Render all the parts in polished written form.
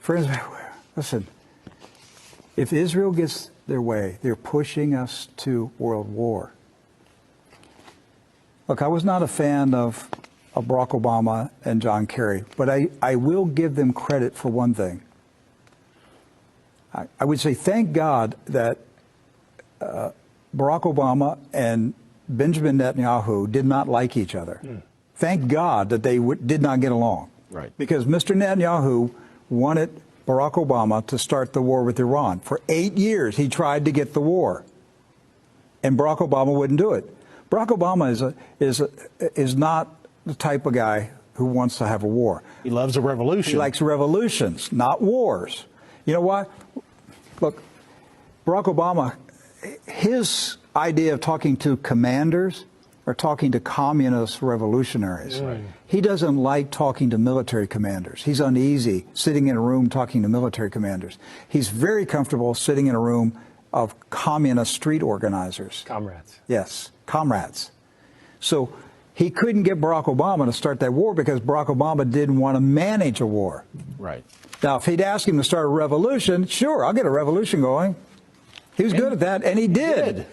Friends, listen, if Israel gets their way, they're pushing us to world war. Look, I was not a fan of Barack Obama and John Kerry, but I will give them credit for one thing. I would say thank God that Barack Obama and Benjamin Netanyahu did not like each other. Thank God that they did not get along. Right. Because Mr. Netanyahu wanted Barack Obama to start the war with Iran. For 8 years, he tried to get the war, and Barack Obama wouldn't do it. Barack Obama is not the type of guy who wants to have a war. He loves a revolution. He likes revolutions, not wars. You know what? Look, Barack Obama, his idea of talking to commanders or talking to communist revolutionaries. Right. He doesn't like talking to military commanders. He's uneasy sitting in a room talking to military commanders. He's very comfortable sitting in a room of communist street organizers. Comrades. Yes, comrades. So he couldn't get Barack Obama to start that war because Barack Obama didn't want to manage a war. Right. Now, if he'd asked him to start a revolution, sure, I'll get a revolution going. He was good at that, and he did.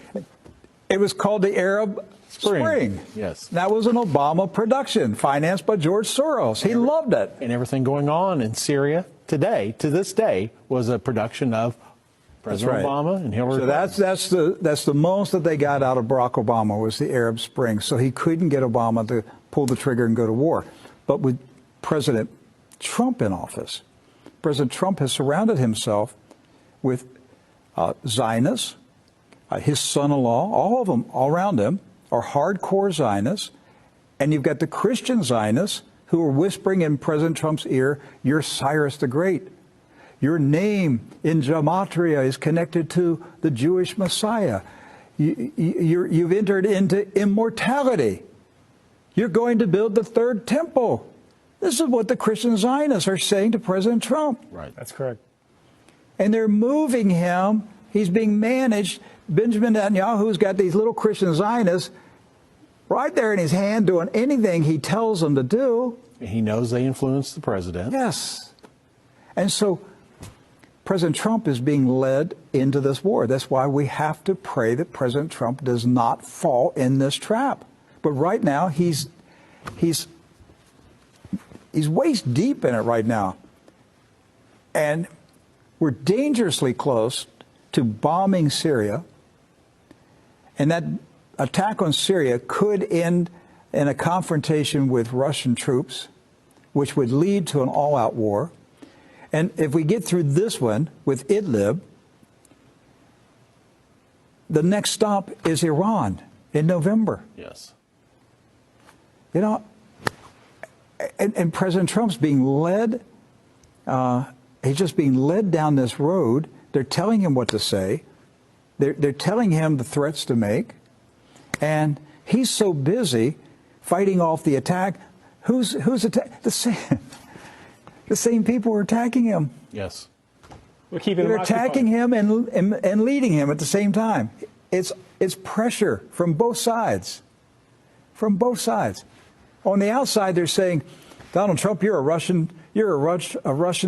It was called the Arab Spring. Yes. That was an Obama production, financed by George Soros. He loved it. And everything going on in Syria today, to this day, was a production of President Obama and Hillary Clinton. So that's the most that they got out of Barack Obama was the Arab Spring. So he couldn't get Obama to pull the trigger and go to war. But with President Trump in office, President Trump has surrounded himself with Zionists, his son-in-law, all of them, all around him, are hardcore Zionists. And you've got the Christian Zionists who are whispering in President Trump's ear, "You're Cyrus the Great. Your name in Gematria is connected to the Jewish Messiah. You've entered into immortality. You're going to build the third temple." This is what the Christian Zionists are saying to President Trump. Right. That's correct. And they're moving him. He's being managed. Benjamin Netanyahu's got these little Christian Zionists right there in his hand doing anything he tells them to do. He knows they influence the president. Yes. And so President Trump is being led into this war. That's why we have to pray that President Trump does not fall in this trap. But right now, he's waist deep in it right now. And we're dangerously close to bombing Syria. And that attack on Syria could end in a confrontation with Russian troops, which would lead to an all-out war. And if we get through this one with Idlib, the next stop is Iran in November. Yes. You know, and President Trump's being led, he's just being led down this road. They're telling him what to say. They're telling him the threats to make. And he's so busy fighting off the attack. Who's the same people are attacking him. Yes. They're attacking him and leading him at the same time. It's pressure from both sides. From both sides. On the outside, they're saying, Donald Trump, you're a Russian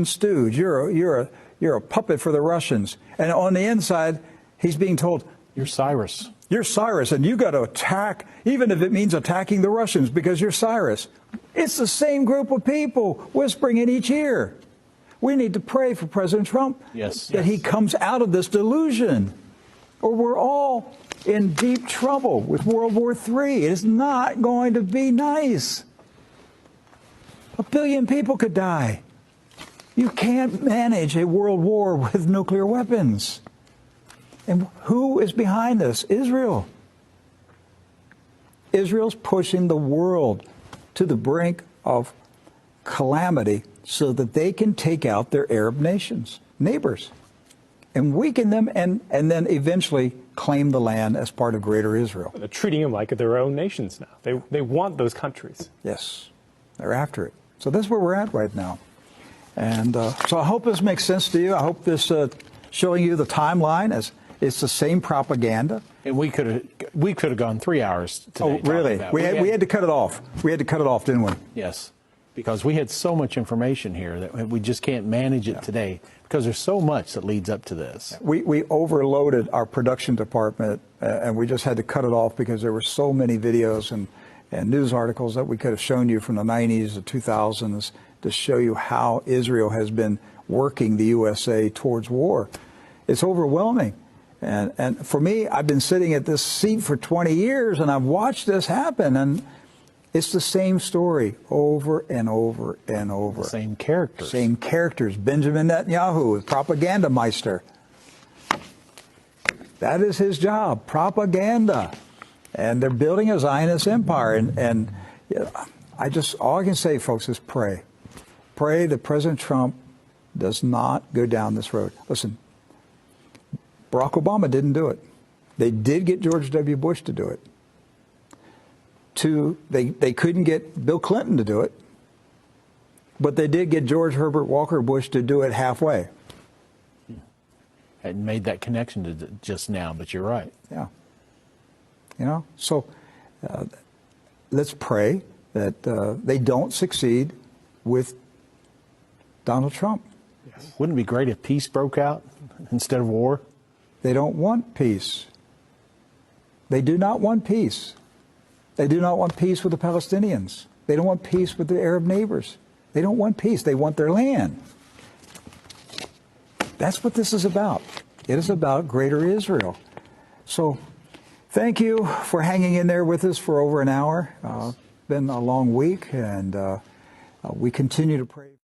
stooge. You're a puppet for the Russians. And on the inside, he's being told, "You're Cyrus. You're Cyrus, and you got to attack, even if it means attacking the Russians, because you're Cyrus." It's the same group of people whispering in each ear. We need to pray for President Trump that he comes out of this delusion, or we're all in deep trouble with World War III. It is not going to be nice. 1 billion people could die. You can't manage a world war with nuclear weapons. And who is behind this? Israel. Israel's pushing the world to the brink of calamity so that they can take out their Arab neighbors, and weaken them, and then eventually claim the land as part of Greater Israel. They're treating them like their own nations now. They want those countries. Yes, they're after it. So that's where we're at right now. And so I hope this makes sense to you. I hope this showing you the timeline as it's the same propaganda. And we could have gone 3 hours today. Oh, really? We had to cut it off. We had to cut it off, didn't we? Yes. Because we had so much information here that we just can't manage it today, because there's so much that leads up to this. We overloaded our production department, and we just had to cut it off because there were so many videos and news articles that we could have shown you from the 90s, the 2000s, to show you how Israel has been working the USA towards war. It's overwhelming. And for me, I've been sitting at this seat for 20 years, and I've watched this happen, and it's the same story over and over and over. The same characters. Same characters. Benjamin Netanyahu, propaganda meister. That is his job, propaganda. And they're building a Zionist empire. And you know, all I can say, folks, is pray. Pray that President Trump does not go down this road. Listen, Barack Obama didn't do it. They did get George W. Bush to do it. They couldn't get Bill Clinton to do it, but they did get George Herbert Walker Bush to do it halfway. Hadn't made that connection to just now, but you're right. Yeah. You know, so let's pray that they don't succeed with Donald Trump. Yes. Wouldn't it be great if peace broke out instead of war? They don't want peace. They do not want peace. They do not want peace with the Palestinians. They don't want peace with their Arab neighbors. They don't want peace. They want their land. That's what this is about. It is about greater Israel. So thank you for hanging in there with us for over an hour. Been a long week, and we continue to pray.